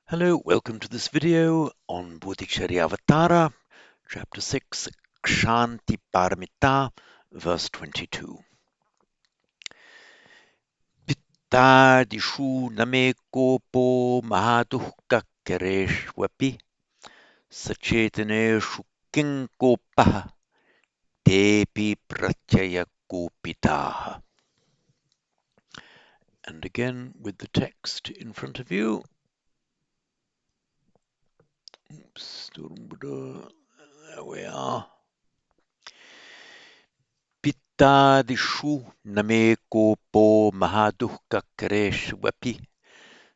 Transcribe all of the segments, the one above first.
Hello, welcome to this video on Bodhicaryavatara, chapter 6, Kshanti Paramita, verse 22. Pittadishu name kopo mahaduhka kereshwapi sachetaneshu kinkopaha tepi pratyaya kopitaha. And again with the text in front of you. Oops, there we are. Pittadishu name kopo mahaduhka kereshwapi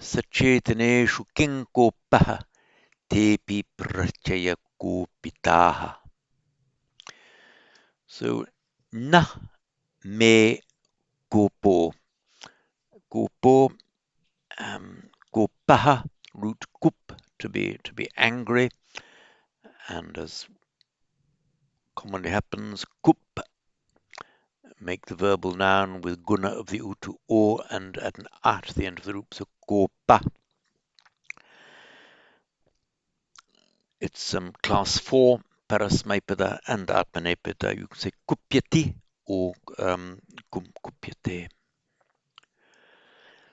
sachetaneshu kinkopaha tepi pratyaya kopitaha. So, na me kopo. Kopo, kopaha, root kup, to be angry, and as commonly happens, kup, make the verbal noun with guna of the utu o and at an at the end of the root, so kopa. It's class 4, parasmaipada and atmanepada. You can say kupyati or kupyate.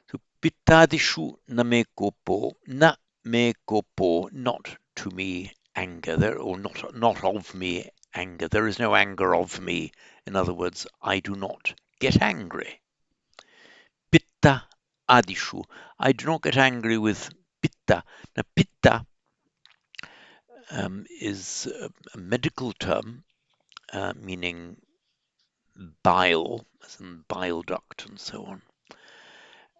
So pittadishu na me kopo, na me kopo, not to me anger, there, or not of me anger. There is no anger of me. In other words, I do not get angry. Pitta adishu, I do not get angry with pitta. Now pitta is a medical term meaning bile, as in bile duct and so on.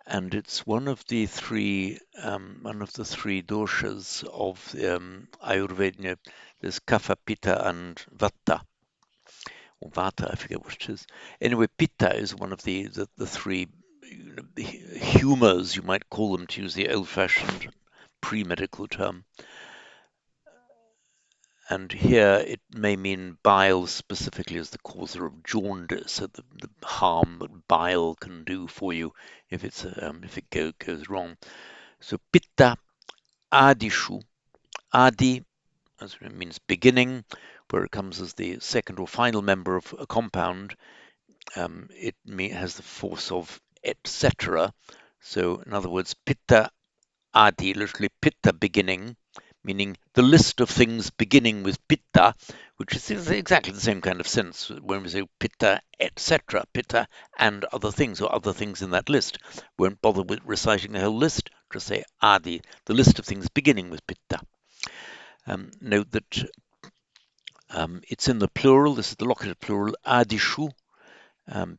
And it's one of the three doshas of Ayurveda. There's Kapha, Pitta, and Vata, or Vata, I forget what it is. Anyway, Pitta is one of the three humors, you might call them, to use the old-fashioned pre-medical term. And here it may mean bile specifically as the causer of jaundice, so the harm that bile can do for you if it goes wrong. So pitta adishu, adi, as it means beginning, where it comes as the second or final member of a compound. It has the force of etc. So in other words, pitta adi, literally pitta beginning, meaning the list of things beginning with pitta, which is exactly the same kind of sense when we say pitta, etc., pitta and other things, or other things in that list. Won't bother with reciting the whole list, just say adi, the list of things beginning with pitta. Note that it's in the plural, this is the locative plural, adishu,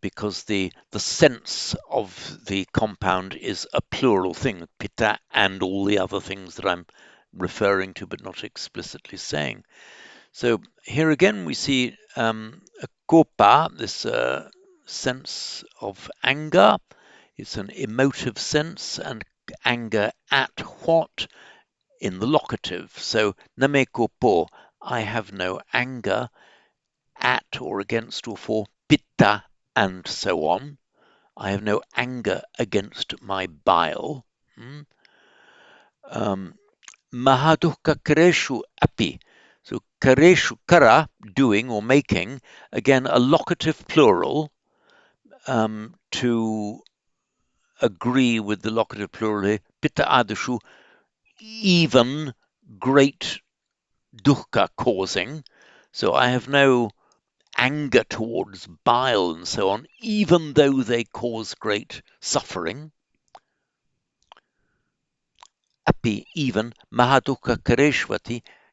because the sense of the compound is a plural thing, pitta and all the other things that I'm referring to but not explicitly saying. So here again we see a kopa, this sense of anger. It's an emotive sense, and anger at what? In the locative. So name kopo, I have no anger at or against or for pitta and so on. I have no anger against my bile. Mahaduhka kareshu api. So kareshu, kara, doing or making, again a locative plural, to agree with the locative plural, pitta adishu, even great dukkha causing. So I have no anger towards bile and so on, even though they cause great suffering. Api, even, mahadukkha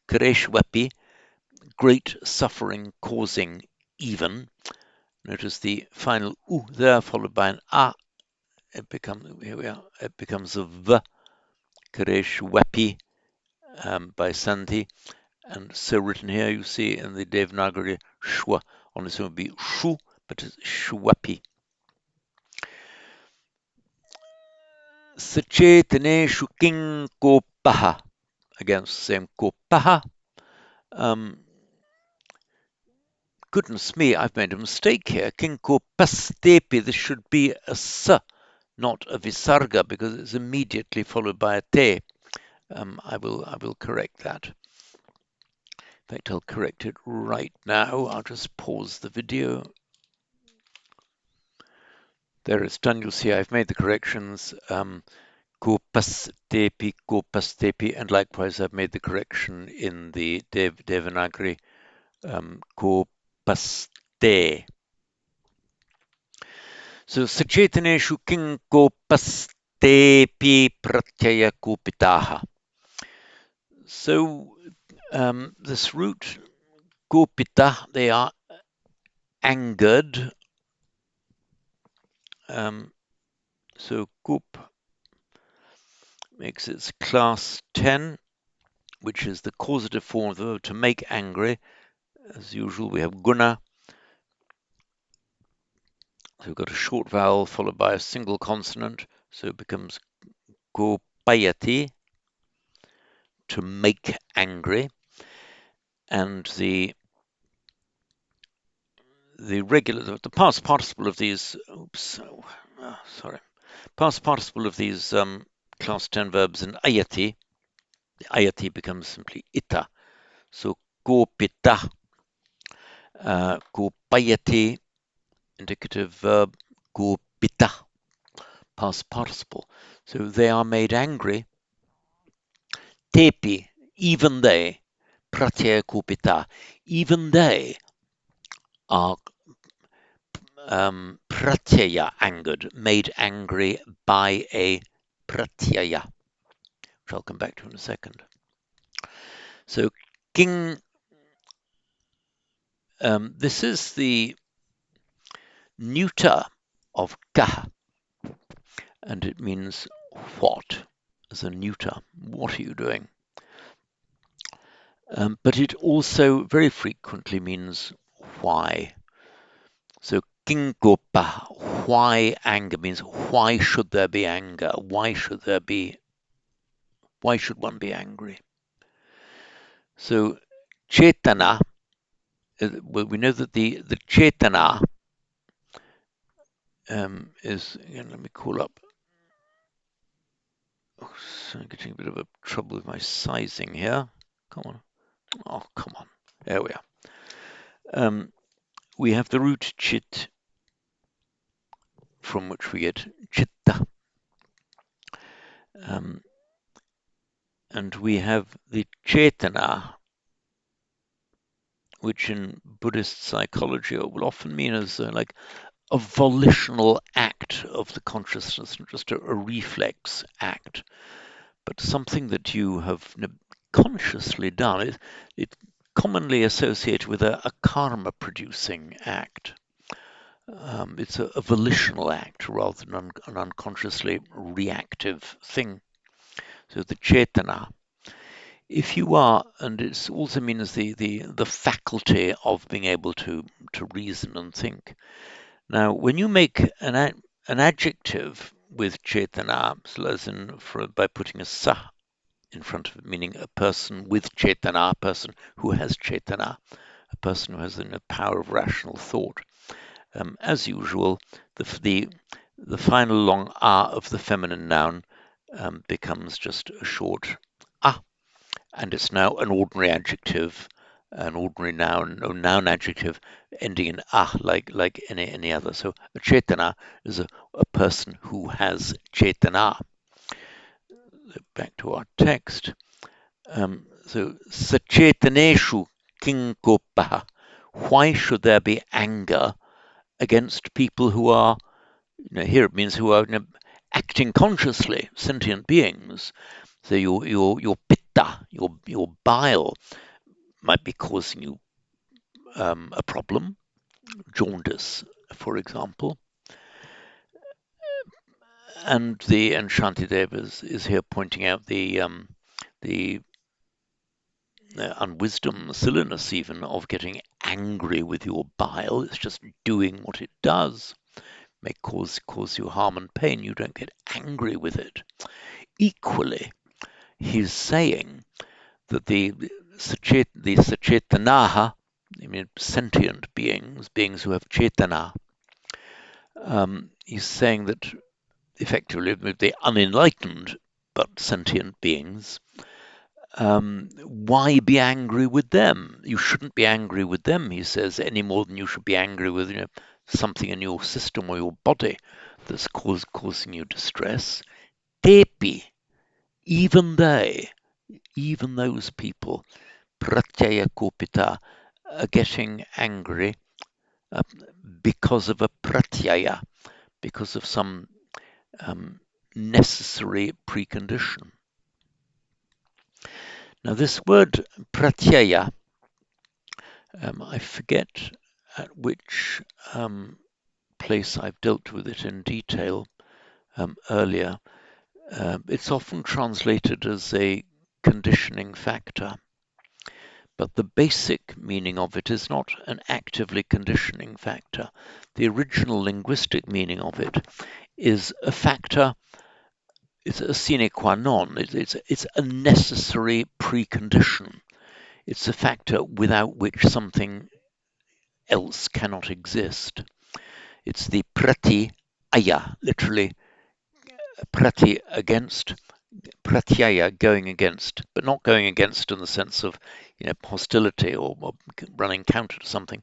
kareshwapi, great suffering causing even. Notice the final u there, followed by an a. Here we are, it becomes a v, kareshwapi, by Sandhi. And so written here, you see in the Devanagari, shwa, on this one would be shu, but it's shwapi. Sachetaneshu king kopaha. Against the same kopaha. Goodness me, I've made a mistake here. King kopastepi, this should be a s, not a visarga, because it's immediately followed by a te. I will correct that. In fact, I'll correct it right now. I'll just pause the video. There it's done. You'll see I've made the corrections. Kopastepi, and likewise I've made the correction in the Devanagari. Kopaste. So Sachetaneshu king kopastepi pratyaya kopitaha. So this root kopita, they are angered. So kop makes its class 10, which is the causative form of the verb to make angry. As usual, we have guna. So we've got a short vowel followed by a single consonant. So it becomes gopayati, to make angry. And the past participle of these, past participle of these class 10 verbs in ayati, the ayati becomes simply ita. So gopita, gopayati, indicative verb, gopita, past participle. So they are made angry. Tepi, even they, pratyaya gopita, even they are pratyaya, angered, made angry by a pratyaya, which I'll come back to in a second. So king, this is the neuter of kah, and it means what, as a neuter. What are you doing? But it also very frequently means why. So kingopa, why anger, means why should there be anger? Why should one be angry? So chetana, well, we know that the chetana is, again, let me call up. Oh, so I'm getting a bit of a trouble with my sizing here. Come on. Oh, come on. There we are. We have the root chit, from which we get chitta. And we have the chetana, which in Buddhist psychology will often mean as like a volitional act of the consciousness, not just a reflex act, but something that you have consciously done. It's commonly associated with a karma-producing act. It's a volitional act rather than an unconsciously reactive thing. So the chetana. If you are, and it also means the faculty of being able to reason and think. Now, when you make an adjective with chetana, so as in by putting a sa in front of it, meaning a person with chetana, a person who has chetana, a person who has the power of rational thought. As usual, the final long a of the feminine noun becomes just a short a, and it's now an ordinary adjective, an ordinary noun, or noun adjective ending in a, like any other. So a chetana is a person who has chetana. Back to our text. So sachetaneshu kinkopaha. Why should there be anger against people who are, here it means who are acting consciously, sentient beings. So your pitta, your bile, might be causing you a problem, jaundice, for example. And Shantideva is here pointing out the unwisdom, the silliness even of getting angry with your bile. It's just doing what it does. May cause you harm and pain. You don't get angry with it. Equally, he's saying that the sachetanaha, I mean sentient beings who have chetana, he's saying that effectively the unenlightened but sentient beings. Why be angry with them? You shouldn't be angry with them, he says, any more than you should be angry with something in your system or your body that's causing you distress. Tepi, even even those people, pratyaya kopita, are getting angry uh, because of a pratyaya, because of some necessary precondition. Now, this word pratyaya, I forget at which place I've dealt with it in detail earlier. It's often translated as a conditioning factor, but the basic meaning of it is not an actively conditioning factor. The original linguistic meaning of it is a factor, it's a sine qua non, it's a necessary precondition. It's a factor without which something else cannot exist. It's the prati aya, literally prati against, pratyaya going against, but not going against in the sense of hostility or running counter to something.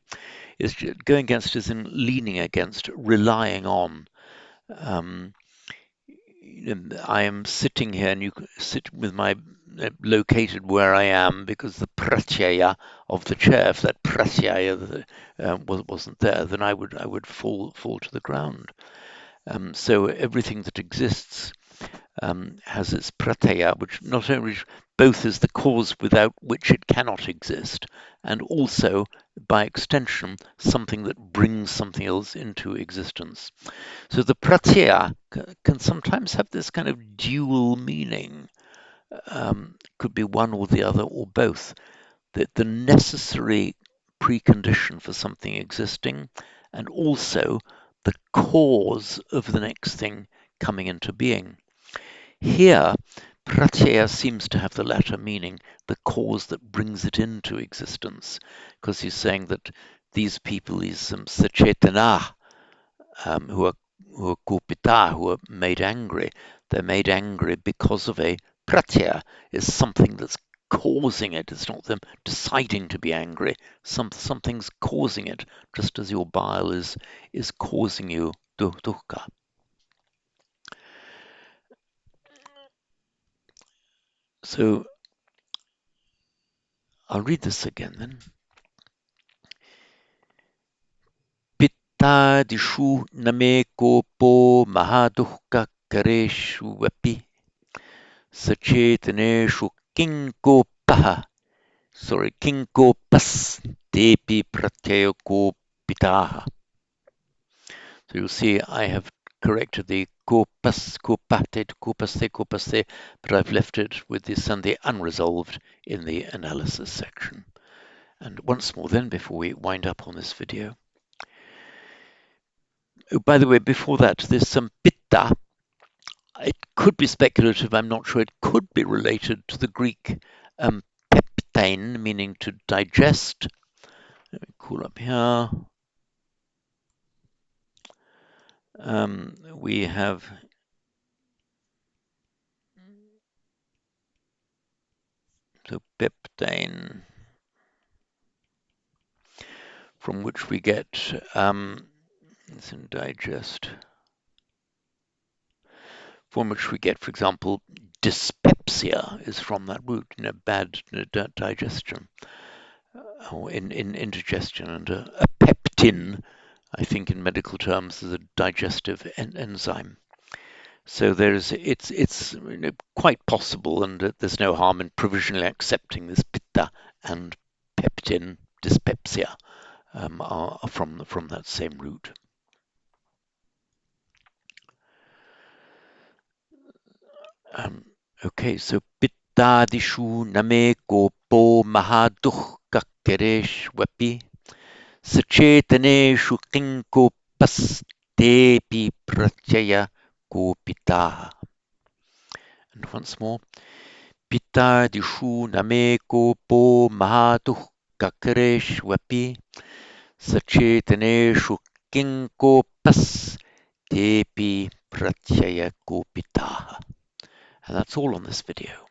Is going against is in leaning against, relying on. Um, I am sitting here, and you sit with my located where I am because the pratyaya of the chair. If that pratyaya wasn't there, then I would fall to the ground. So everything that exists has its pratyaya, which not only both is the cause without which it cannot exist, and also, by extension, something that brings something else into existence. So the pratyaya can sometimes have this kind of dual meaning. Could be one or the other or both. The necessary precondition for something existing, and also the cause of the next thing coming into being. Here, pratyaya seems to have the latter meaning, the cause that brings it into existence, because he's saying that these people, these sachetana, who are kupita, who are made angry, they're made angry because of a pratyaya, is something that's causing it. It's not them deciding to be angry. Something's causing it, just as your bile is causing you dukkha. So I'll read this again then. Pittadishu name kopo mahadukkakareshu vapi sachetaneshu kinkopaha. Sorry, kinkopas tepi pratyayakopitaha. So you'll see I have corrected the kopas, kopate, kopaste, but I've left it with the sandhi unresolved in the analysis section. And once more then, before we wind up on this video. Oh, by the way, before that, there's some pitta. It could be speculative, I'm not sure. It could be related to the Greek peptein, meaning to digest. Let me call up here. We have so peptine, from which we get it's in digest, from which we get, for example, dyspepsia is from that root, bad digestion or in indigestion, and a peptin, I think in medical terms, is a digestive enzyme. So it's quite possible, and there's no harm in provisionally accepting this pitta and peptin, dyspepsia, are from that same root. Okay, so pittadishu name kopo mahadukkakaresvapi sachetaneshu kinkopastepi pratyaya kopitaha. And once more, pittadishu name kopo mahadukkakaresvapi sachetaneshu kinkopastepi pratyaya kopitaha. And that's all on this video.